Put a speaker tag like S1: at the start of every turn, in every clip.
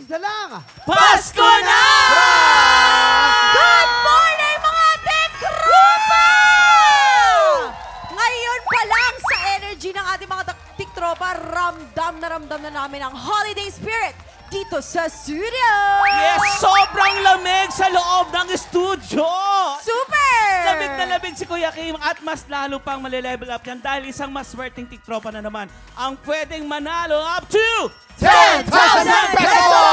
S1: Isa lang!
S2: Pasko na!
S3: Good morning, mga tiktropa! Ngayon pa lang sa energy ng ating mga tiktropa, ramdam na namin ang holiday spirit dito sa studio!
S2: Yes, sobrang lamig sa loob ng studio!
S3: Super!
S2: Lamig na lamig si Kuya Kim at mas lalo pang malilevel up yan dahil isang maswerteng tiktropa na naman ang pwedeng manalo up to
S1: 10,000 pesos!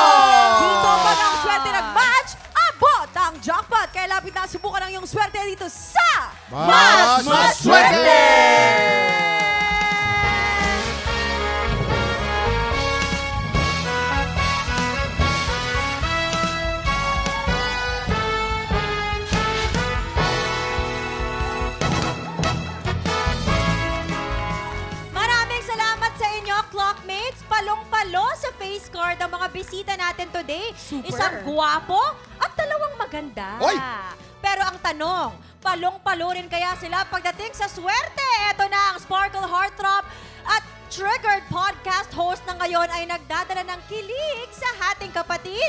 S3: Dito pa ng swerte nag-match, abot ang jackpot. Kaya lapit na subukan ang iyong swerte dito sa
S1: Mas Maswerte!
S3: Maraming salamat sa inyo, clockmates. Palong-palo sa face card ang mga bisita natin today.
S1: Super.
S3: Isang guwapo at dalawang maganda.
S1: Oy!
S3: Pero ang tanong, palong-palo rin kaya sila pagdating sa swerte? Ito na ang Sparkle Heartthrob at Triggered podcast host na ngayon ay nagdadala ng kilig sa ating kapatid,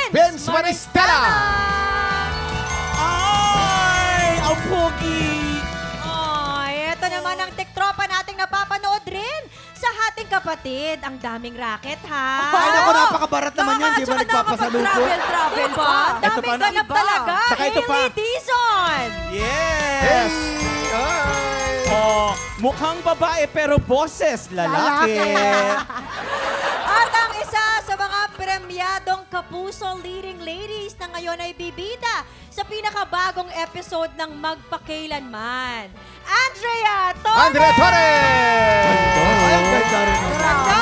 S1: Vince Maristella!
S2: Ay! Ang pogi!
S3: Ay, ito naman ang tiktropa nating napapanood rin sa ating kapatid. Ang daming racket, ha?
S1: Ay, naku, napakabarat naman yan. Di ba nagpapasalubot?
S3: Travel pa.
S2: Ito pa
S3: Daming
S2: na
S3: ganap
S2: iba.
S3: talaga.
S2: Tsaka ito pa.
S3: Hailey Dizon!
S2: Yes!
S1: Ay!
S2: Oh, mukhang babae pero boses lalaki.
S3: At ang isa sa mga premyadong Kapuso leading ladies na ngayon ay bibida sa pinakabagong episode ng Magpakailanman. Andrea Torres!
S1: Andrea Torres! Ay, ang ganda rin.
S3: Ganda!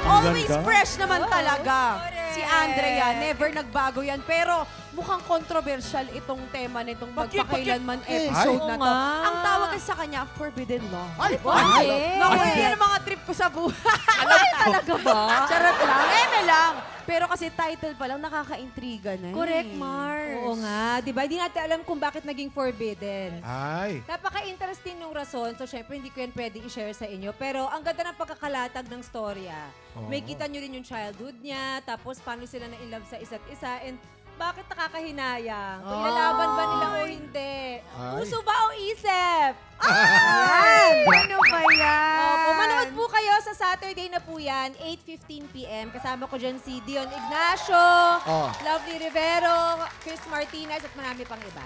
S4: Always
S2: ganda.
S4: fresh naman talaga.
S3: Correct.
S4: Si Andrea, never nagbago yan. Pero mukhang controversial itong tema nitong magpakailanman episode
S3: Ay.
S4: na
S3: Oo
S4: to.
S3: nga.
S4: Ang tawag kasi sa kanya, Forbidden Law.
S1: Ay!
S3: Ay!
S4: Naku,
S3: Ay.
S4: yan ang mga trip ko sa buhay.
S3: Ay, talaga ba?
S4: Charot lang, lang. Pero kasi title pa lang, nakaka-intriga na
S3: Correct, Mars.
S5: Oo nga, di ba? Hindi natin alam kung bakit naging forbidden.
S1: Ay!
S5: Napaka-interesting nung rason. So, syempre, hindi ko yan pwede i-share sa inyo. Pero, ang ganda ng pagkakalatag ng storya. May kita nyo rin yung childhood niya, tapos paano sila na-inlove sa isa't isa, and bakit nakakahinayang? Kung ilalaban ba nila o hindi?
S1: Ay.
S5: Puso ba o isip?
S4: Ay, ano ba yan?
S5: Opo, manood po kayo sa Saturday na po yan, 8:15 p.m. Kasama ko dyan si Dion Ignacio,
S1: Oh.
S5: Lovely Rivero, Chris Martinez, at marami pang iba.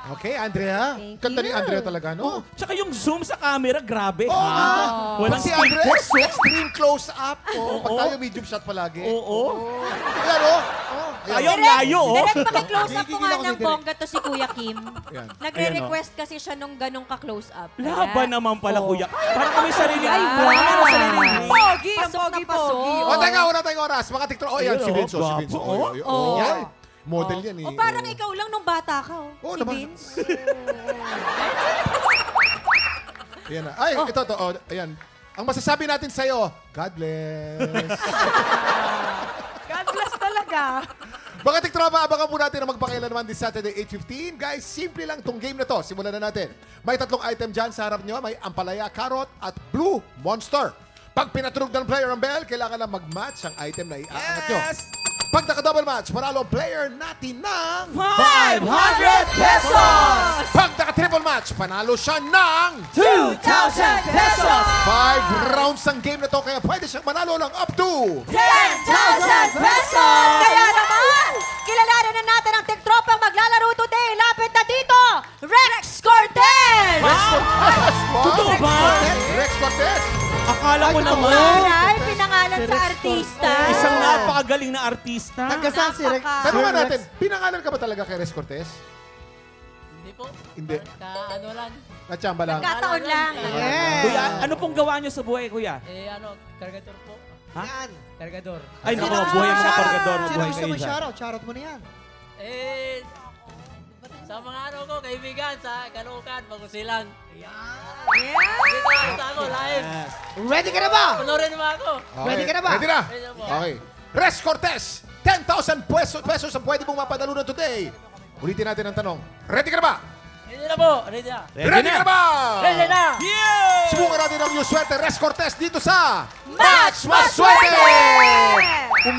S1: Okay, Andrea.
S5: Thank
S1: Ganda ni
S5: you.
S1: Andrea talaga,
S2: Oh,
S1: no?
S2: tsaka yung zoom sa camera, grabe.
S1: Oo nga.
S2: Walang
S1: Si Andrea,
S2: speed.
S1: extreme close-up. Oh, pag
S2: Oo.
S1: tayo medium shot palagi.
S2: Oo.
S1: Ayan, oh.
S2: Tayo ang layo, oh.
S3: Direct paki-close up ko
S1: Gigigil
S3: nga
S1: ako si
S3: ng
S1: Direk.
S3: bongga to si Kuya Kim.
S1: Ayan.
S3: Nagre-request kasi siya nung ganong ka-close up.
S2: Laban naman pala, Kuya. Para kami sarili.
S3: Ay,
S2: para kami
S3: wow.
S2: sarili.
S4: Pogi, ang
S3: Pasok na
S4: pogi-pogi.
S3: pasok.
S1: O, teka, wala tayong oras. Mga TikTok. Oh, yan,
S2: Ayun,
S1: si Vince.
S2: oh,
S1: Si Vince.
S2: gwapo,
S1: Oh,
S3: oh.
S1: Ayan. Model yan, eh.
S3: O parang
S1: Oh.
S3: ikaw lang nung bata ka, oh.
S1: Oo
S3: Si
S1: naman.
S3: Vince.
S1: Ayan na. Ay, ito, ito. Oh, ayan. Ang masasabi natin sa'yo, God bless.
S4: God bless talaga.
S1: Mga tiktropa, abangan po natin ang magpakailanman this Saturday, 8:15. Guys, simple lang tong game na to. Simulan na natin. May 3 item dyan sa harap nyo. May ampalaya, carrot, at blue monster. Pag pinatunog ng player ang bell, kailangan lang mag-match ang item na iaangat nyo.
S2: Yes!
S1: Pag naka-double match, panalo ang player natin ng
S2: 500 pesos!
S1: Pag naka-triple match, panalo siya ng
S2: 2,000 pesos!
S1: 5 rounds ang game na to, kaya pwede siyang manalo ng up to
S3: 10,000 pesos! Kaya naman, kilalanin na natin ang tiktropang maglalaro today. Lapit na dito, Rex Cortez!
S2: Totoo ba?
S1: Rex Cortez.
S2: Akala ko naman.
S3: Aray, pinangalan sa artista.
S2: Isang napakagaling na artista.
S1: Nagkasaan si Rex? Tanungan natin, pinangalan ka ba talaga kay Rex Cortez?
S6: Hindi po.
S1: Hindi.
S6: Ano lang.
S1: Natsamba lang.
S3: Kataon lang.
S2: Kuya, ano pong gawa niyo sa buhay, Kuya?
S6: Kargador po.
S2: Ha?
S6: Kargador.
S2: Ay, naku, buhay mga kargador.
S7: Sino
S2: Mabuhay
S7: gusto
S2: kayo
S7: mo
S2: dyan.
S7: shoutout? Shoutout mo na yan.
S6: Sa mga kaibigan, sa Kalukan, Bagusilang.
S3: Yeah.
S6: Dito sa ako, live.
S2: Yes.
S7: Ready ka na ba?
S6: Panorin mo ako.
S7: Ready ka na ba?
S1: Ready na?
S6: Ready na po.
S1: Okay. Rex Cortez, 10,000 pesos ang pwede mong mapadalunan today. Ulitin natin ang tanong. Ready ka na ba?
S6: Ready na po. Ready na.
S1: Ready ka na ba?
S6: Ready na.
S1: Subukan natin ang yung swerte, Rex Cortez, dito sa
S3: Match
S1: Maswerte!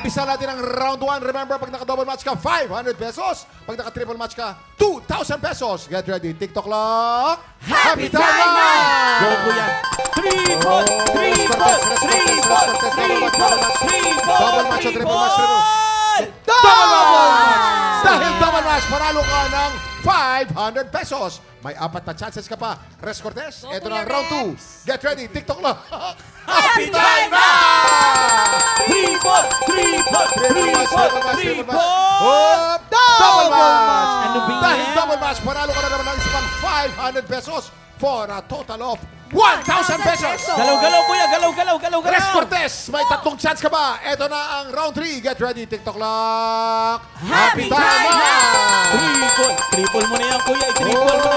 S1: Umpisa natin ang round 1. Remember, pag naka-double match ka, 500 pesos. Pag naka-triple match ka, 2,000 pesos. Get ready. TikTok clock. Happy time na!
S2: Go, kuya. Triple! Triple! Triple! Triple!
S1: Double match o triple match.
S2: Triple!
S1: Double match! Dahil double match, panalo ka ng 500 pesos. May 4 na chances ka pa. Res Cortez, ito na ang round 2. Get ready. TikTok clock.
S2: Happy time na! Triple! Triple! Triple! Triple!
S1: Double match!
S2: Ano ba yan?
S1: Dahil double match, panalo ka na naman ng isang 500 pesos for a total of 1,000 pesos.
S2: Galaw-galaw, kuya. Galaw-galaw. Galaw-galaw.
S1: Res Cortez, may 3 chance ka ba? Ito na ang round 3. Get ready. TikTok clock. Happy time na!
S2: Triple! Triple mo na yan, kuya. I-triple mo na.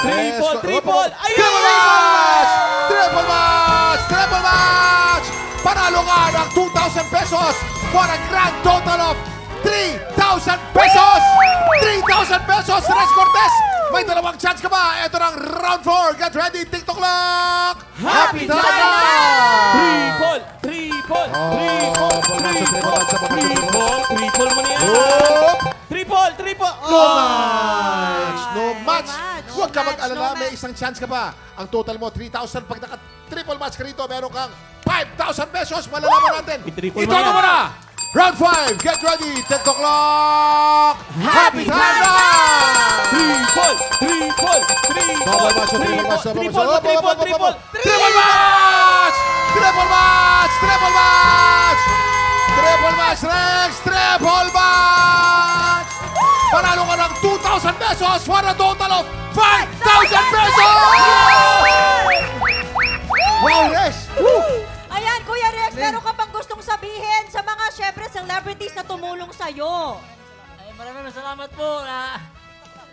S2: Triple! Triple! Ayun!
S1: Triple match! Triple match! Triple match! Panalo ka ng 2,000 pesos for a grand total of 3,000 pesos! 3,000 pesos! Res Cortez! May 2 chance ka ba? Ito na ang round 4. Get ready. TikTok clock. Happy time na!
S2: Triple! Triple! Triple! Triple! Triple! Triple mo na yan. Triple! Triple!
S1: No match! No match! Huwag ka mag-alala, may isang chance ka pa. Ang total mo, 3,000. Pag naka-triple match ka rito, meron kang 5,000 pesos. Malalaman natin.
S2: I-triple mo
S1: Ito
S2: yan.
S1: mo na! Round 5, get ready. TikTok clock. Happy time na!
S2: Triple! Triple! Triple!
S1: Double match, triple match, double match.
S2: Triple! Triple! Triple!
S1: Triple match! Triple match! Triple match! Triple match, Rex! Triple match! Panalo ka ng 2,000 pesos for a total of 5,000 pesos! Wow, Rex!
S3: Ayan, Kuya Rex, meron ka pang gustong sabihin sa mga, syempre, celebrities na tumulong sa'yo.
S6: Ay, maraming salamat po na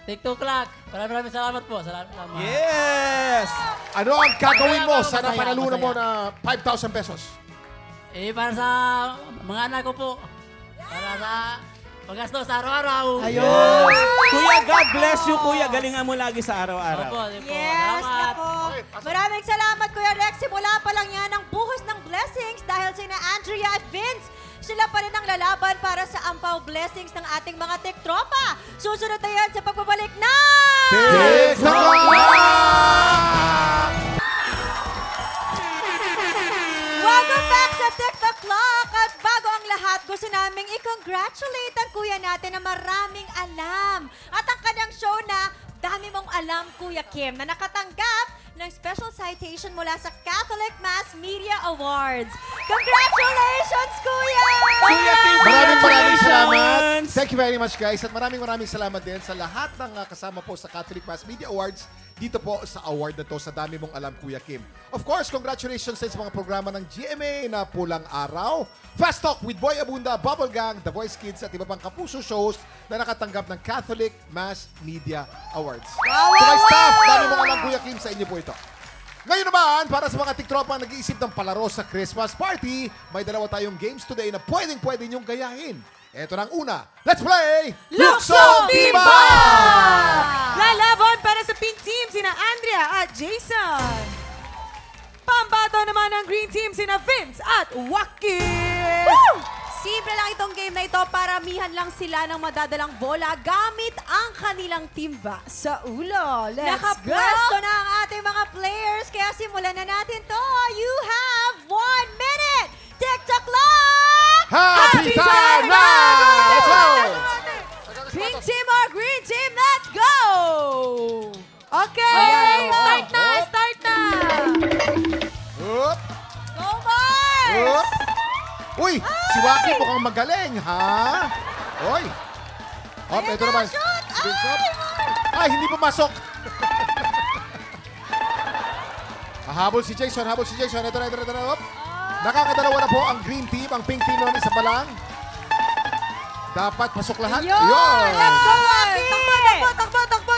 S6: TikTok clock. Maraming salamat po. Salamat.
S2: Yes!
S1: Ano ang gagawin mo sa napanalunan mo na 5,000 pesos?
S6: Eh, para sa mga anak ko po. Para sa paggastos sa araw-araw.
S2: Ayun! Kuya, God bless you, kuya. Galingan mo lagi sa
S6: Opo,
S2: araw-araw.
S6: opo.
S3: Yes,
S6: Salamat.
S3: nako. Maraming salamat, Kuya Rex. Simula pa lang yan ang buhos ng blessings dahil sina Andrea at Vince. Sila pa rin ang lalaban para sa ampaw blessings ng ating mga tiktropa. Susunod na yan sa pagbabalik na...
S1: TikTok clock!
S3: Welcome back sa TikTok Clock! At bago ang lahat, gusto naming i-congratulate ang kuya natin na maraming alam. At ang kanyang show na Dami Mong Alam, Kuya Kim, na nakatanggap ng special citation mula sa Catholic Mass Media Awards. Congratulations, Kuya!
S2: Kuya Kim,
S1: Maraming salamat.
S2: congratulations!
S1: Thank you very much, guys. At maraming salamat din sa lahat ng kasama po sa Catholic Mass Media Awards dito po sa award na to sa Dami Mong Alam, Kuya Kim. Of course, congratulations sa mga programa ng GMA na Pulang Araw, Fast Talk with Boy Abunda, Bubble Gang, The Voice Kids at iba pang kapuso shows na nakatanggap ng Catholic Mass Media Awards.
S3: Wow,
S1: So my
S3: wow,
S1: staff,
S3: wow!
S1: Dami Mong Alam, Kuya Kim, sa inyo po ito. Ngayon naman, para sa mga tiktropa nag-iisip ng palaro sa Christmas party, may 2 tayong games today na pwedeng-pwede niyong gayahin. Ito na ang una. Let's play!
S3: Lukso Timba!
S4: Lalaban para sa pink team sina Andrea at Jason. Pambato naman ng green team sina Vince at Joaquin. Simple lang itong game na ito. Paramihan lang sila ng madadalang bola gamit ang kanilang timba sa ulo. Let's go!
S3: Nakapwesto na ang ating mga players, kaya simulan na natin to. You have 1 minute! TikTok clock!
S1: Happy time na! Let's go!
S4: Pink team or green team, let's go! Okay,
S3: Ayan,
S4: start na, start na!
S1: Up,
S3: Go, Mars!
S1: up. Uy, si Waki mukhang magaling, ha? Uy. Up,
S3: Ayan
S1: ito
S3: na,
S1: naman.
S3: shoot!
S1: Spins up.
S3: Ay, Mars!
S1: Ay, hindi pumasok. Habol si Jason, habol si Jason. Ito na. Up. Nakakadalawa na po ang green team. Ang pink team naman isa pa lang. Dapat pasok lahat.
S3: Yun! Let's go, Waki!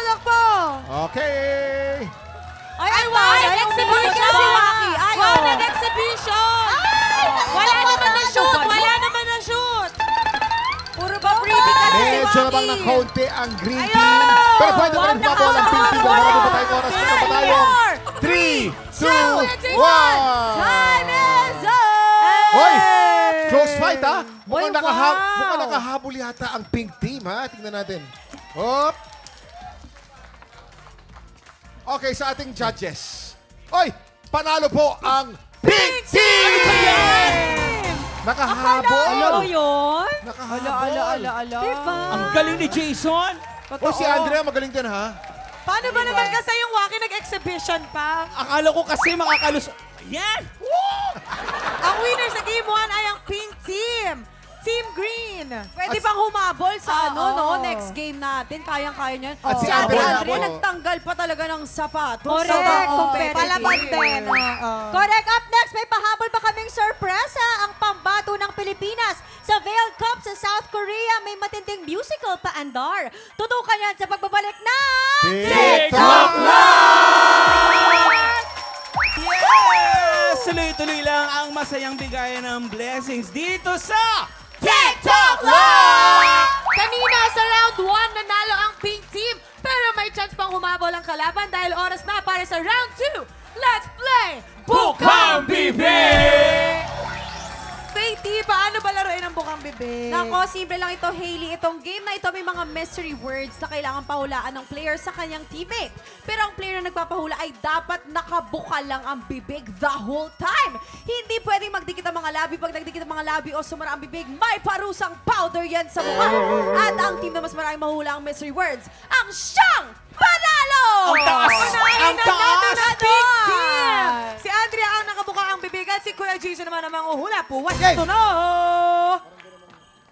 S4: Takbo!
S1: Okay.
S3: Ay,
S4: Nag-exhibition si Waki. Ayaw.
S3: Nag-exhibition!
S4: Wala naman na shoot. Puro ba pretty kasi si
S1: Medyo
S4: Waki?
S1: nabang ng konti ang green team. Pero pwede na rin mabawal ang pink team. Marami pa tayong oras. Meron pa tayong 3, 2, 1.
S4: Time is up!
S1: Hoy! Close fight, ha? Mukhang,
S3: Uy, wow.
S1: mukhang nakahabol yata ang pink team, ha? Tingnan natin. Hop. Okay, sa ating judges. Oy, panalo po ang pink team! Nakahabol.
S3: Ano yun?
S1: Nakahabol.
S3: Diba?
S2: Ang galing ni Jason.
S1: O, si Andrea magaling din, ha?
S4: Paano ba naman kasi yung Waki nag-exhibition pa?
S2: Akala ko kasi makakalus... Yan!
S4: Ang winner sa Game 1 ay ang Pink Team. Team Green.
S5: Pwede bang humabol sa
S4: Oo.
S5: next game natin? Kayang-kaya niyan.
S1: At si
S5: Ate
S1: Andrea,
S5: Andrea
S1: oo.
S5: nagtanggal pa talaga ng sapatos.
S3: Correct.
S5: Palaban din.
S3: Correct. Up next, may pahabol pa kaming sorpresa. Ang pambato ng Pilipinas sa Vail Cup sa South Korea. May matinding musical pa andar. Tutukan yan sa pagbabalik ng...
S1: TikTok
S2: Yes! Tuloy-tuloy lang ang masayang bigayan ng blessings dito sa
S4: TikTok Live! Kanina sa round 1, nanalo ang Pink Team. Pero may chance pang humabol ang kalaban dahil oras na para sa round 2. Let's play
S2: Bukang Bibig!
S4: Faithy, paano ba laruin ang Bukang Bibig?
S5: Nako, simple lang ito, Hailey. Itong game na ito may mga mystery words na kailangan pahulaan ng player sa kanyang teammate. Pero ang player na nagpapahula ay dapat nakabuka lang ang bibig the whole time. Hindi pwedeng magdikit ang mga labi. Pag nagdikit ang mga labi o sumara ang bibig, may parusang powder yan sa mukha. At ang team na mas maraming mahula ang mystery words, ang siyang panalo!
S2: Ang taas!
S4: Unahin
S2: Ang
S4: na natin
S2: taas!
S4: ang Pink Team! Si Andrea ang nakabuka ang bibig at si Kuya Jason naman ang manguhula. Puwas
S7: Okay.
S4: ito na!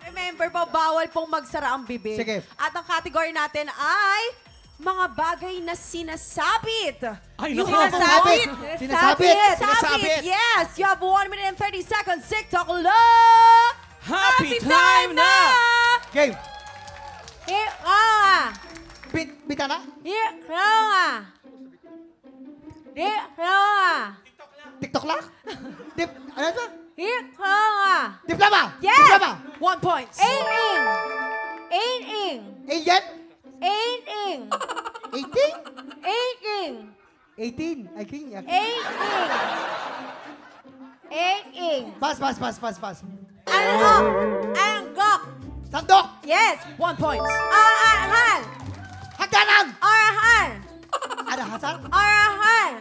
S5: Remember po, bawal pong magsara ang bibig.
S7: Sige.
S5: At ang category natin ay mga bagay na sinasabit.
S2: Ay,
S5: Yung
S2: naku.
S5: sinasabit.
S7: Sinasabit.
S2: Sinasabit.
S5: Yes, you have 1 minute and 30 seconds. TikTok love.
S2: Happy time na!
S7: Game.
S5: Here, ah.
S7: Bita na?
S5: Here, ah. Here, ah.
S7: TikTok lang? Dip, ano ito?
S5: Here, ah.
S7: Diploma!
S5: Yes.
S7: Diploma!
S5: 1 point. Ain-ing. Ain-ing.
S7: Alien?
S5: Ain-ing.
S7: 18?
S5: Ain-ing.
S7: 18. I think.
S5: Ain-ing. Ain-ing.
S7: Pass.
S5: Anggok. Anggok.
S7: Sandok!
S5: Yes. 1 point. Arahan.
S7: Hagdanan!
S5: Arahan.
S7: Ada hasar?
S5: Arahan.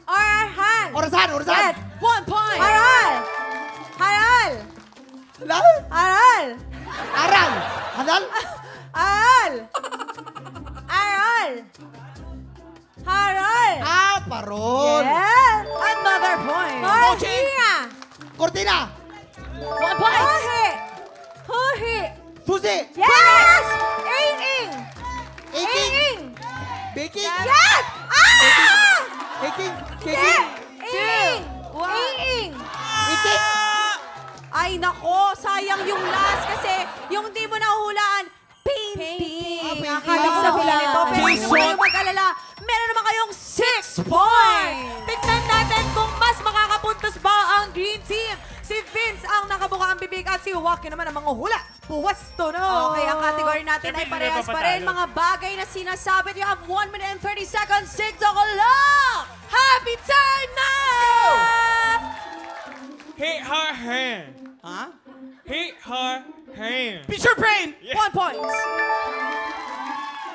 S5: Arahan.
S7: Orasan!
S5: Yes. 1 point. Haral. Haral.
S7: Lah?
S5: Aral.
S7: Aral! Hanal?
S5: Aral. Aral. Haral.
S7: Paron!
S5: Yes. Another point. Cortina.
S7: Cortina!
S5: 1 point. Huhi. Huhi.
S7: Susi!
S5: Yes. Aing.
S7: Aking!
S5: Aing.
S7: Baking!
S5: Yes. Ah!
S7: Baking!
S5: Hindi.
S7: Baking!
S5: Aing. Aing.
S7: Baking!
S5: Ay, nako, sayang yung last kasi yung di mo nahuhulaan, painting. Ang kabig sabihin nito. Pero
S2: Jason.
S5: huwag kayong mag-alala, meron naman kayong 6 points.
S4: Tignan natin kung mas makakapuntos ba ang Green Team. Si Vince ang nakabuka ang bibig at si Waki naman ang manguhula. Puwas to no!
S5: Okay, ang category natin ay
S6: Siyempre,
S5: parehas
S6: hindi
S5: pa
S6: na
S5: rin.
S6: papatalo.
S5: Mga bagay na sinasabit. You have 1 minute and 30 seconds. TikTok lang! Happy time na!
S8: Hit her hand.
S2: Ha?
S8: Hit her hand.
S2: Picture frame!
S5: 1 point.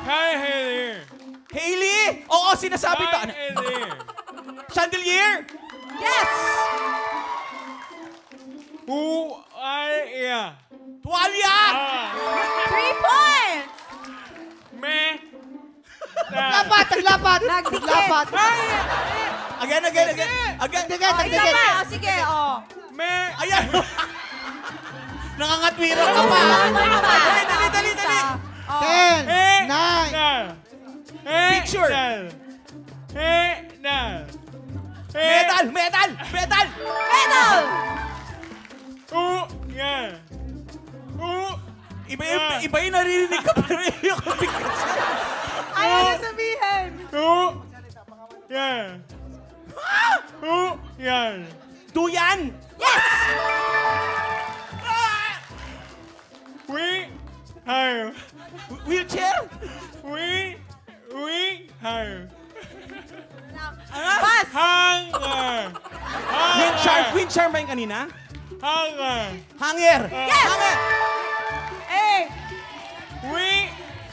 S8: Her hand.
S2: Hailey! Oo, sinasabi to.
S8: Her hand.
S2: Chandelier!
S5: Yes!
S8: Who are you?
S2: Tuwalya!
S5: 3 points!
S8: Me.
S7: Lapat! Naglapat!
S5: Nagdikit.
S7: Lapat!
S2: Again. Again.
S7: Tagdigan!
S5: Oh, isa
S7: Tagdigan!
S5: pa. Oh, sige, oh.
S8: Me.
S2: Ayan! Nangangatwira ka pa. Dali.
S7: 10!
S8: Hey.
S7: 9!
S8: Hey.
S2: Picture.
S8: Hey.
S2: Metal!
S5: Medal!
S8: Who? Yeah. Who?
S2: Iba yung naririnig ka pero yung bigas.
S4: Ayaw na sabihin.
S8: Who? Yeah. Who? Yeah.
S2: Duyan!
S8: We have.
S2: Wheelchair?
S8: We have.
S5: Pass!
S8: Hanger.
S2: Wind charm ba yung kanina?
S8: Hanger.
S2: Hanger.
S4: Yes!
S2: Hanger.
S4: Eh,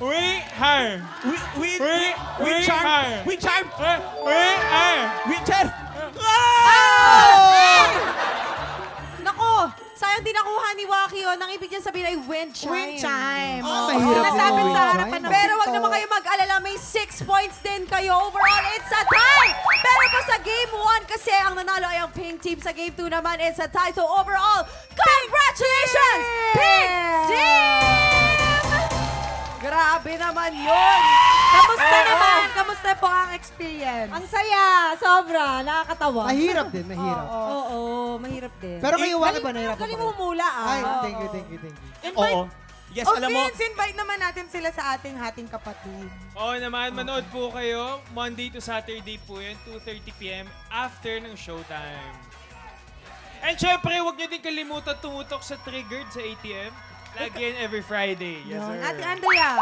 S8: We hire.
S2: We charm. We charm.
S8: We hire.
S2: We charm.
S4: nako, sayang din nakuha ni Waki yun. Ang ibig niya sabihin ay wind chime.
S7: Wind chime.
S4: Mahirap
S7: Sinasabi
S4: din
S7: sa
S4: wind
S7: harapan
S4: chime.
S7: ng
S4: Pero wag
S7: pinto.
S4: naman kayo mag-alala, may 6 points din kayo. Overall, it's a tie! Pero pa sa Game 1 kasi ang nanalo ay ang Pink Team. Sa Game 2 naman, it's a tie. So overall, congratulations, Pink Team! Grabe naman yun! Kamusta naman? Kamusta po ang experience?
S5: Ang saya, sobra, nakakatawa.
S7: Mahirap din, mahirap.
S5: Oo, mahirap din.
S7: Pero kayo, Waki ba nahirap
S4: Galing mo mula
S7: Ay,
S4: ah.
S7: thank you.
S2: Oo. Yes,
S4: Oh,
S2: alam mo.
S4: Vince, invite naman natin sila sa ating hating kapatid.
S8: Oo naman, manood po kayo. Monday to Saturday po yun, 2:30 p.m. after ng showtime. And syempre, huwag niyo din kalimutan tumutok sa Triggered sa ATM. Lagi yan every Friday. Yes, sir.
S4: Ate Andrea.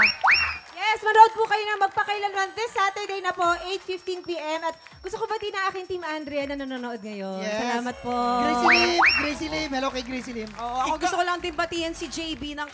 S5: Yes, manood po kayo na magpakailanman this Saturday na po, 8:15 p.m. At gusto ko batiin na aking Team Andrea na nanonood ngayon.
S7: Yes.
S5: Salamat po.
S7: Gracie Lim. Hello kay Gracie Lim.
S4: Oo, ako gusto ko lang din batiin si JB ng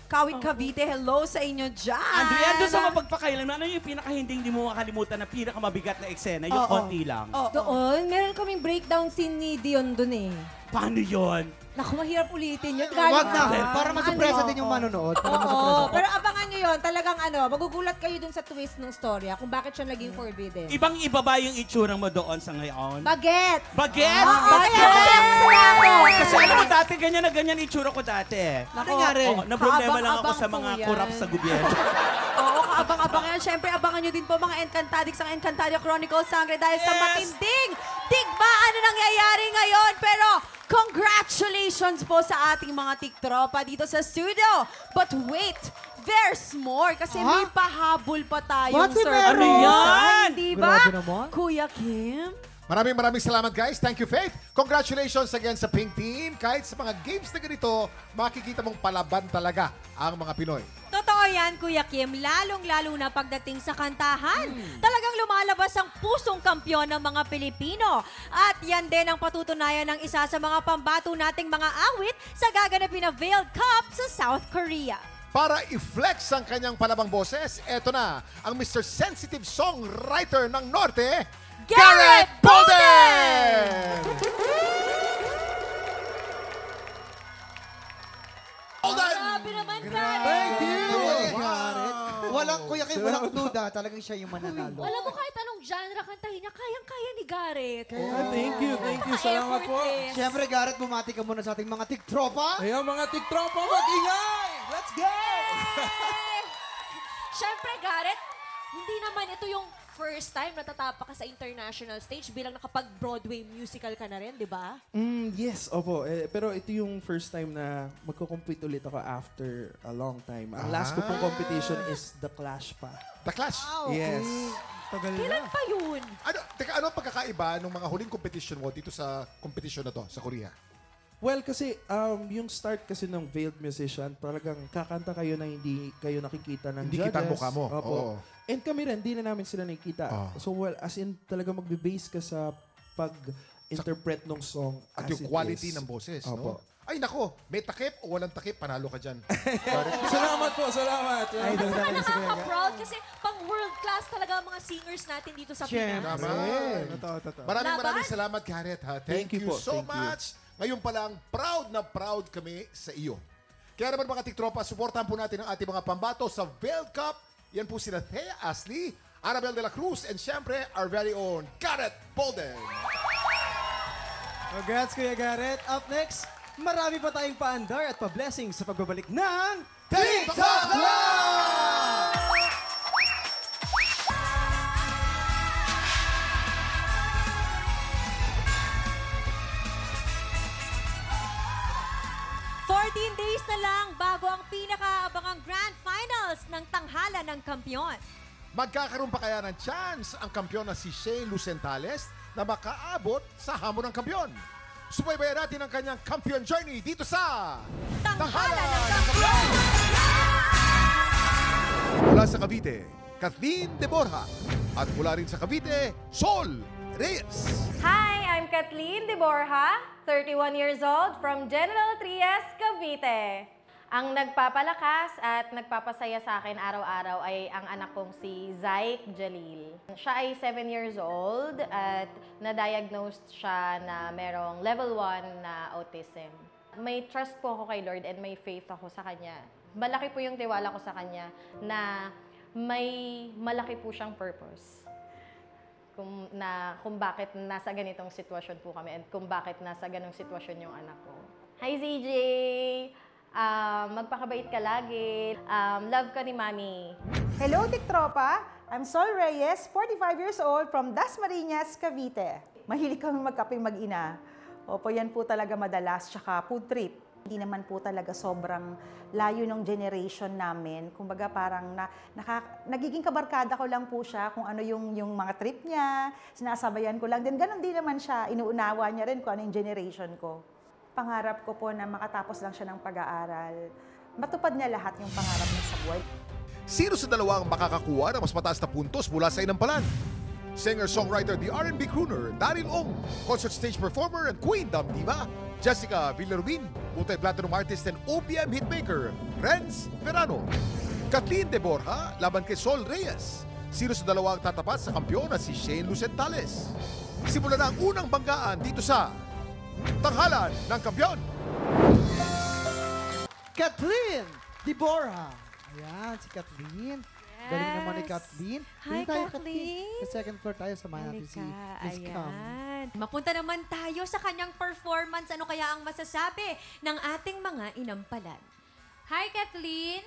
S4: Kawit Cavite. Hello sa inyo dyan.
S2: Andrea, doon sa mapagpakailan, ano yung pinaka-hindi mo makalimutan na pinaka-mabigat na eksena? Yung
S4: Oo.
S2: konti lang.
S4: Oo.
S5: Doon, meron kaming breakdown scene ni Dion doon eh.
S2: Paano yun?
S5: Naku, mahirap ulitin yun.
S7: Wag na. Para masupresa din yung manonood. Para masupresa.
S5: Oo, pero abangan nyo yun. Talagang magugulat kayo dun sa twist ng storya kung bakit siya naging forbidden.
S2: Ibang-iba ba yung itsura mo doon sa ngayon?
S5: Baget!
S2: Bagets!
S5: Masaya ako!
S2: Kasi alam mo, dati ganyan na ganyan itsura ko dati.
S7: Ano nangyari?
S2: Oo, na-problema lang ako
S4: kaabang-abang
S2: sa mga
S4: po yan.
S2: kurap sa gobyerno.
S4: Oo, kaabang-abang yan. Siyempre, abangan nyo din po mga Encantadix ang Encantadia Chronicles Sangre dahil sa
S2: Yes!
S4: matinding digmaan na nangyayari ngayon. Pero, congratulations po sa ating mga tiktropa dito sa studio. But wait, there's more kasi may pahabol pa tayong
S7: Bakit
S4: surprise.
S2: Ano yan?
S4: Di ba?
S7: Grabe naman.
S4: Kuya Kim?
S1: Maraming salamat guys. Thank you, Faith. Congratulations again sa Pink Team. Kahit sa mga games na ganito, makikita mong palaban talaga ang mga Pinoy.
S3: Totoo yan, Kuya Kim, lalong-lalo na pagdating sa kantahan. Talagang lumalabas ang pusong kampyon ng mga Pilipino. At yan din ang patutunayan ng isa sa mga pambato nating mga awit sa gaganapin na Veiled Cup sa South Korea.
S1: Para i-flex ang kanyang palabang boses, eto na ang Mr. Sensitive Songwriter ng Norte,
S3: Garrett
S1: Bolden!
S3: Grabe naman,
S7: Thank you.
S1: Wow.
S7: Walang, Kuya Kim, walang duda. Talagang siya yung mananalo.
S3: Alam mo, kahit anong genre kantahin niya, kayang-kaya ni Garrett.
S9: Thank you. Salamat po.
S3: Effortless.
S7: Siyempre, Garrett, bumati ka muna sa ating mga tiktropa.
S9: Ayan mga tiktropa, mag-ingay! Let's go!
S10: Siyempre, Garrett, hindi naman ito yung first time natatapa ka sa international stage bilang nakapag-Broadway musical ka na rin, di ba?
S9: Yes, opo. Pero ito yung first time na magko-compete ulit ako after a long time. Ang last ko pong competition is The Clash pa.
S1: The Clash.
S9: Yes.
S10: Kailan pa yun?
S1: Ano ang pagkakaiba ng mga huling competition mo dito sa competition na to sa Korea?
S9: Well, kasi yung start kasi ng Veiled Musician, talagang kakanta kayo na hindi kayo nakikita ng
S1: Hindi
S9: judges.
S1: kita ang mukha mo.
S9: Opo.
S1: Oo.
S9: And kami rin, hindi na namin sila nakikita. So, well, as in, talaga magbe-base ka sa pag-interpret ng song
S1: At
S9: as
S1: yung
S9: it
S1: quality
S9: is.
S1: ng boses,
S9: Opo.
S1: no? Ay, nako, may takip o walang takip, panalo ka dyan.
S9: Salamat po, salamat.
S7: Idol
S10: Saka
S7: talaga si Kuya Garrett.
S10: nakaka-proud kasi pang world class talaga ang mga singers natin dito sa
S7: Siyempre.
S10: Pinas.
S1: Maraming salamat, Garrett. Ha? Thank you
S9: you po,
S1: so
S9: thank you.
S1: much. Ngayon pa lang, proud na proud kami sa iyo. Kaya naman mga tiktropa, supportahan po natin ang ating mga pambato sa Veiled Cup. Yan po sila Thea Ashley, Annabel de la Cruz, and syempre, our very own Garrett Bolden.
S11: Congrats, Kuya Garrett. Up next, marami pa tayong paandar at pa-blessing sa pagbabalik ng
S1: TikTok Live!
S3: 14 days na lang bago ang pinakaabangang Grand Finals ng Tanghala ng Kampiyon.
S1: Magkakaroon pa kaya ng chance ang kampiyon na si Shane Lucentales na makaabot sa hamon ng kampiyon? Subaybayan natin ang kanyang kampiyon journey dito sa
S3: Tanghala ng Kampiyon!
S1: Mula sa Cavite, Kathleen De Borja. At mula rin sa Cavite, Sol Reyes.
S10: Hi, I'm
S12: Kathleen De Borja, 31 years old, from General Trias, Cavite. Ang nagpapalakas at nagpapasaya sa akin araw-araw ay ang anak kong si Zaik Jalil. Siya ay 7 years old at na-diagnosed siya na merong level 1 na autism. May trust po ako kay Lord and may faith ako sa Kanya. Malaki po yung tiwala ko sa Kanya na may malaki po siyang purpose. Kung bakit nasa ganitong sitwasyon po kami and kung bakit nasa ganong sitwasyon yung anak ko. Hi ZJ! Magpakabait ka lagi. Love ka ni Mami.
S13: Hello, Tiktropa! I'm Sol Reyes, 45 years old, from Dasmariñas, Cavite. Mahilig kami magkaping mag-ina. Opo, yan po talaga madalas, tsaka food trip. Hindi naman po talaga sobrang layo ng generation namin. Kumbaga parang nagiging kabarkada ko lang po siya kung ano yung mga trip niya, sinasabayan ko lang. Then ganun din naman siya, inuunawa niya rin kung ano yung generation ko. Pangarap ko po na makatapos lang siya ng pag-aaral. Matupad niya lahat yung pangarap niya sa buhay.
S1: Sino sa dalawang makakakuha ng mas mataas na puntos mula sa inampalan? Singer-songwriter, the R&B crooner, Daryl Ong, concert stage performer and queen dam diva, Jessica Villarubin, multi-platinum artist and OPM hitmaker, Renz Verano. Kathleen De Borja, laban kay Sol Reyes. Sino sa dalawang tatapat sa kampiyon na si Shane Lucentales? Simula na ang unang banggaan dito sa Tanghalan ng Kampiyon.
S7: Kathleen De Borja. Ayan, si Kathleen. Galing naman ni Kathleen.
S3: Hi, Kathleen.
S7: Sa second floor tayo, samahan natin si Miss Cam.
S3: Ayan. Mapunta naman tayo sa kanyang performance. Ano kaya ang masasabi ng ating mga inampalan?
S14: Hi, Kathleen!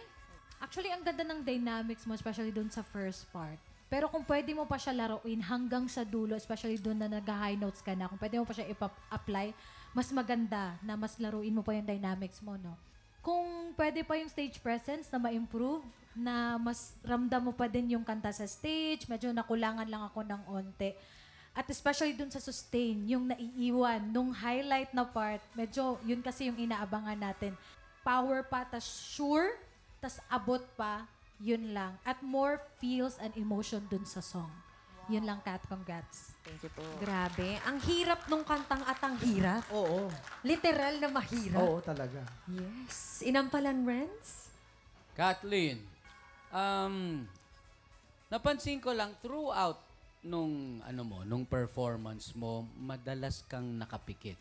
S14: Actually, ang ganda ng dynamics mo, especially dun sa first part. Pero kung pwede mo pa siya laruin hanggang sa dulo, especially dun na nag-high notes ka na, kung pwede mo pa siya i-apply, mas maganda na mas laruin mo pa yung dynamics mo, no? Kung pwede pa yung stage presence na ma-improve, na mas ramdam mo pa din yung kanta sa stage, medyo nakulangan lang ako ng onte. At especially dun sa sustain, yung naiiwan, nung highlight na part, medyo yun kasi yung inaabangan natin. Power pa, tas sure, tas abot pa, yun lang. At more feels and emotion dun sa song. Wow. Yun lang, Kat. Congrats.
S3: Thank you po. Grabe. Ang hirap nung kantang at ang hirap.
S7: Oo.
S3: Literal na mahirap.
S7: Oo, talaga.
S3: Yes. Inampalan, Renz?
S15: Kathleen, napansin ko lang throughout nung performance mo, madalas kang nakapikit.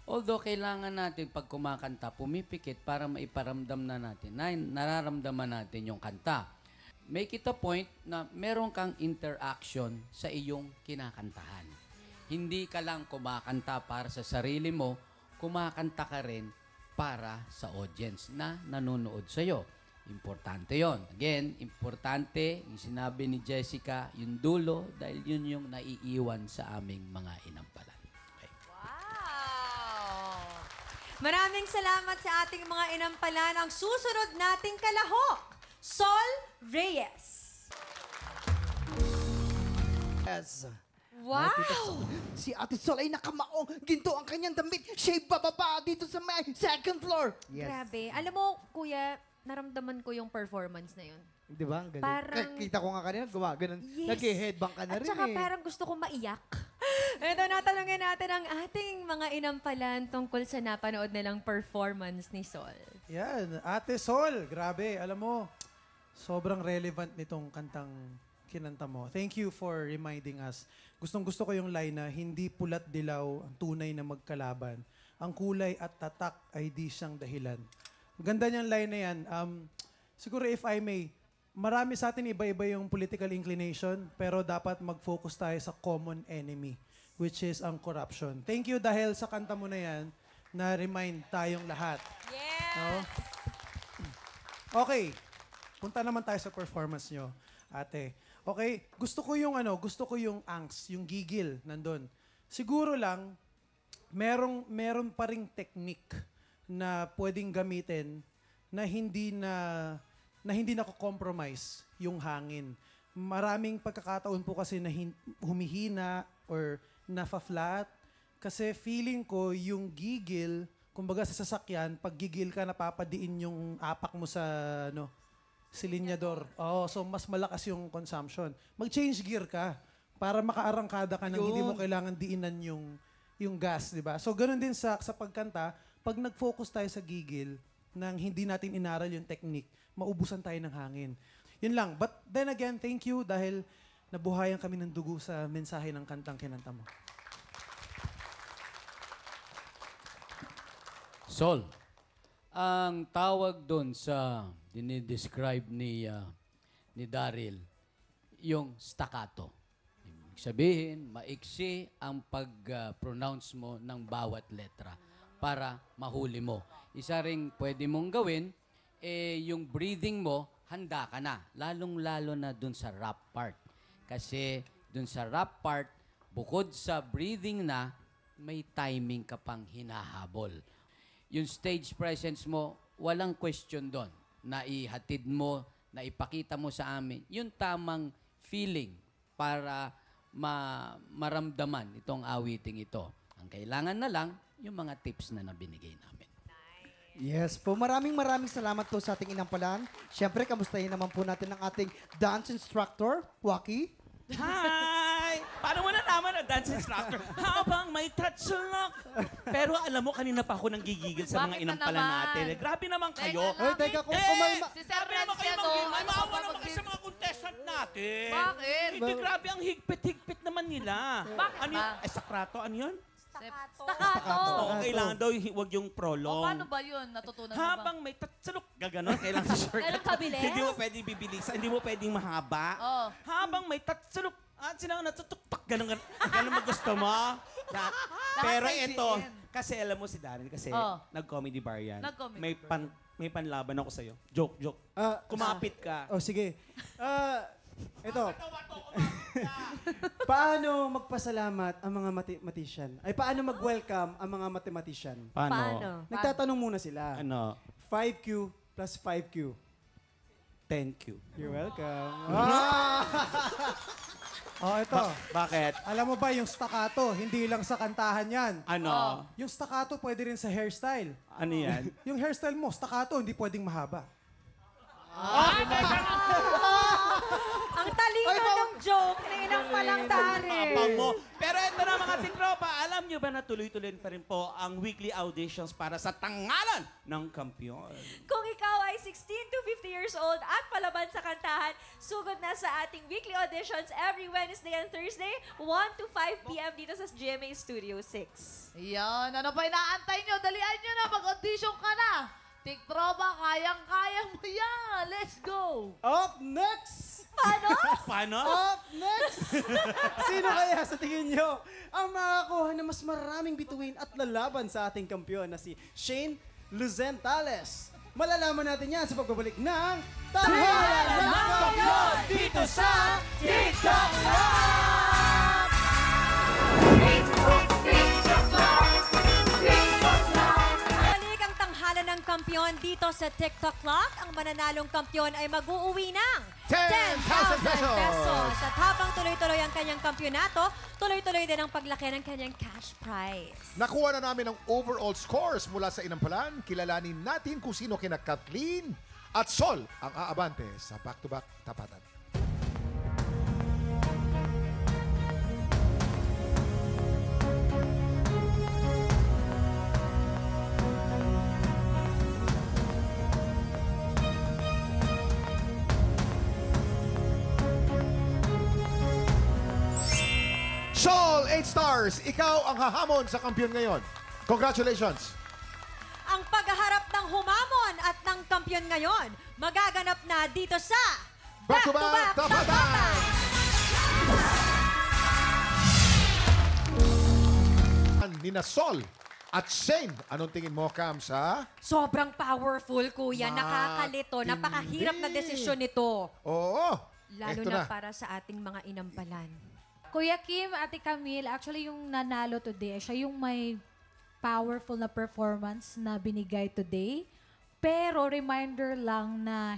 S15: Although kailangan natin pag kumakanta, pumipikit para maiparamdam na natin, na nararamdaman natin yung kanta. Make it a point na meron kang interaction sa iyong kinakantahan. Hindi ka lang kumakanta para sa sarili mo, kumakanta ka rin para sa audience na nanonood sa'yo. Importante yon. Again, importante, yung sinabi ni Jessica, yung dulo, dahil yun yung naiiwan sa aming mga inampalan.
S3: Maraming salamat sa ating mga inampalan. Ang susunod nating kalahok, Sol Reyes.
S7: Yes.
S3: Wow!
S7: Si Ate Sol ay nakamaong. Ginto ang kanyang damit. Siya bababa dito sa may second floor. Yes.
S3: Grabe. Alam mo, Kuya, naramdaman ko yung performance na yun.
S7: Di ba? Ang galing.
S3: Parang-
S7: Kita ko nga kanina, gumaganon.
S3: Yes.
S7: Nag-headbang ka na
S3: At
S7: rin
S3: saka
S7: eh.
S3: parang gusto ko maiyak. Ito, natanungin natin ang ating mga inampalan tungkol sa napanood nilang performance ni Sol.
S11: Yan, Ate Sol, grabe. Alam mo, sobrang relevant nitong kantang kinanta mo. Thank you for reminding us. Gustong-gusto ko yung line na hindi pulat dilaw ang tunay na magkalaban. Ang kulay at tatak ay di siyang dahilan. Ganda niyang line na yan. Siguro if I may, marami sa atin iba-iba yung political inclination, pero dapat mag-focus tayo sa common enemy, which is ang corruption. Thank you dahil sa kanta mo na yan, na-remind tayong lahat. Yeah! Okay, punta naman tayo sa performance nyo, ate. Okay, gusto ko yung angst, yung gigil nandun. Siguro lang, meron pa ring technique na pwedeng gamitin na hindi na-compromise yung hangin. Maraming pagkakataon po kasi na humihina or nafa-flat. Kasi feeling ko yung gigil, kumbaga sa sasakyan, pag gigil ka, napapadiin yung apak mo sa silinyador. Oo, so mas malakas yung consumption. Mag-change gear ka para makaarangkada ka nang hindi mo kailangan diinan yung gas, di ba? So, ganun din sa pagkanta, pag nag-focus tayo sa gigil, nang hindi natin inaral yung technique, maubusan tayo ng hangin. Yun lang. But then again, thank you dahil nabuhayan kami ng dugo sa mensahe ng kantang kinanta mo.
S15: Sol, ang tawag doon sa dinidescribe ni Daryl, yung staccato. Ibig sabihin, maiksi ang pag-pronounce mo ng bawat letra para mahuli mo. Isa ring pwede mong gawin, yung breathing mo, handa ka na. Lalong-lalo na doon sa rap part. Kasi doon sa rap part, bukod sa breathing na, may timing ka pang hinahabol. Yung stage presence mo, walang question doon. Naihatid mo, naipakita mo sa amin, yung tamang feeling para maramdaman itong awiting ito. Ang kailangan na lang, yung mga tips na nabinigay namin.
S7: Yes po, maraming salamat po sa ating inampalan. Siyempre, kamustahin naman po natin ang ating dance instructor, Waki.
S2: Hi! Paano mo nalaman na dance instructor? Habang may touch lock. Pero alam mo, kanina pa ako nanggigigil sa mga inampala natin. Grabe naman kayo.
S7: Teka, kung kumalma.
S2: Si Sir Franciano, maawa naman kayo sa mga contestant natin.
S10: Bakit?
S2: Hindi, grabe ang higpit-higpit naman nila.
S10: Bakit
S2: Ano yun? Sakrato, ano yun?
S10: Staccato.
S2: Oo, kailangan daw huwag yung prolong.
S10: O, paano ba yun? Natutunan mo ba?
S2: Habang may tatsalok, gaganon, kailangan sa short.
S10: Kailangan kabilis?
S2: Hindi mo pwedeng bibilisan, hindi mo pwedeng mahaba.
S10: Oo.
S2: Habang may tatsalok, at sila natutuktok, ganon mo gusto mo. Pero ito, kasi alam mo si Darren, kasi nag-comedy bar yan. May panlaban ako sa'yo. Joke. Kumapit ka.
S16: Oh, sige. Ito. Paano magpasalamat ang mga mathematician? Ay, paano mag-welcome ang mga mathematician?
S2: Paano?
S16: Nagtatanong muna sila.
S2: Ano?
S16: 5Q plus 5Q.
S2: 10Q.
S16: You're welcome.
S11: Oh, ito.
S2: Bakit?
S11: Alam mo ba yung staccato, hindi lang sa kantahan yan.
S2: Ano?
S11: Yung staccato pwede rin sa hairstyle.
S2: Ano yan?
S11: Yung hairstyle mo, staccato, hindi pwedeng mahaba.
S3: Ang talino ng joke na inang palang
S2: Tapang mo. Pero ito na mga tikropa, alam nyo ba na tuloy-tuloy pa rin po ang weekly auditions para sa tangalan ng kampiyon?
S3: Kung ikaw ay 16 to 50 years old at palaban sa kantahan, sugod na sa ating weekly auditions every Wednesday and Thursday, 1 to 5 p.m. dito sa GMA Studio 6.
S10: Yan. Ano pa inaantay nyo? Dalian nyo na. Mag-audition ka na. Tiktropa, kayang-kaya mo yan. Let's go.
S16: Up next!
S2: Paano?
S16: Up next! Sino kaya sa tingin nyo ang makakuha na mas maraming bituin at lalaban sa ating kampiyon na si Shane Luzentales? Malalaman natin yan sa pagbabalik ng Tanghalan ng Kampiyon dito sa TikTok Live!
S3: Balik ang tanghalan ng kampiyon dito sa TikTok Clock. Ang mananalong kampiyon ay mag-uuwi ng
S1: 10,000 pesos!
S3: At habang tuloy-tuloy ang kanyang kampyonato, tuloy-tuloy din ang paglaki ng kanyang cash prize.
S1: Nakuha na namin ang overall scores mula sa inampalan. Kilalanin natin kung sino kina Kathleen at Sol ang aabante sa back-to-back tapatan. Sol, 8 stars. Ikaw ang hahamon sa kampiyon ngayon. Congratulations.
S3: Ang paghaharap ng humamon at ng kampiyon ngayon, magaganap na dito sa
S1: Back-to-back Tapatan! Nina Sol at Shane, anong tingin mo, Cam, sa...
S3: Sobrang powerful, kuya.
S1: Matindi.
S3: Nakakalito. Napakahirap na desisyon nito.
S1: Oo.
S3: Lalo
S1: Eto
S3: na para sa ating mga inampalan.
S14: Kuya Kim, Ate Camille, actually yung nanalo today, siya yung may powerful na performance na binigay today. Pero reminder lang na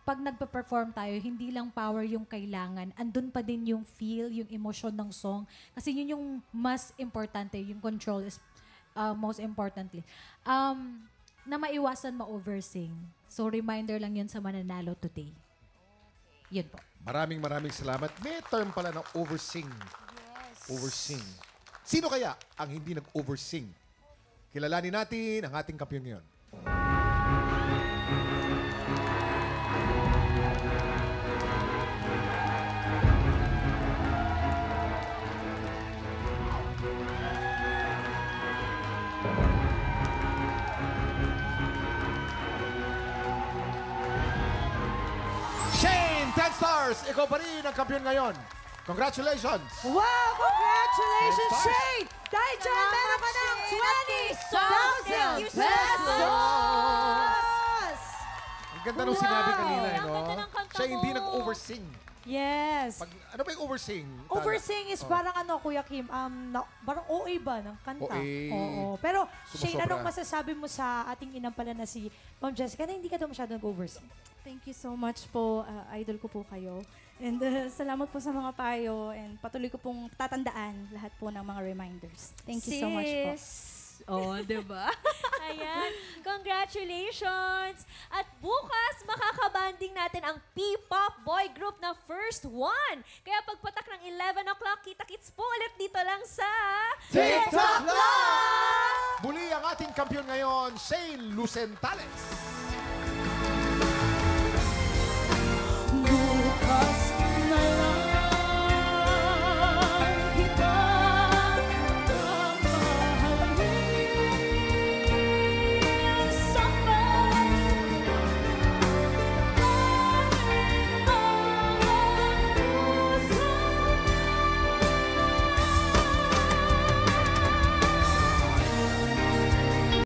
S14: pag nagpa-perform tayo, hindi lang power yung kailangan. Andun pa din yung feel, yung emotion ng song. Kasi yun yung mas importante, yung control is most importantly. Na maiwasan ma-oversing. So reminder lang yun sa mananalo today. Yun po.
S1: Maraming salamat. May term pala na oversing. Yes. Oversing. Sino kaya ang hindi nag-oversing? Kilalanin natin ang ating kampiyon ngayon. Shane, 10 stars! Ikaw pa rin ang kampiyon ngayon. Congratulations!
S4: Wow! Congratulations,
S1: 10 stars.
S4: Shane! Dahil dyan, meron ka ng 20,000 pesos!
S1: Ang ganda nung sinabi kanina,
S3: Ang
S1: no?
S3: ganda ng kanta
S1: Siya hindi
S3: mo.
S1: nag-oversing.
S4: Yes.
S1: Ano ba yung oversing?
S4: Oversing is
S1: Oh.
S4: parang ano, Kuya Kim, parang OA ba ng kanta?
S1: OA.
S4: Oo. Pero, Shane,
S1: Sumusobra.
S4: anong masasabi mo sa ating inang pala na si Ma'am Jessica na hindi ka daw masyado nag-oversing?
S17: Thank you so much po. Idol ko po kayo. And salamat po sa mga payo. And patuloy ko pong tatandaan lahat po ng mga reminders. Thank you so much po. Oh, diba?
S3: Ayan. Congratulations! At bukas, makakabanding natin ang P-pop boy group na First One. Kaya pagpatak ng 11 o'clock, kita-kits po ulit dito lang sa...
S1: TikTok Live! Muli ang ating kampiyon ngayon, Shane Lucentales.
S4: Bukas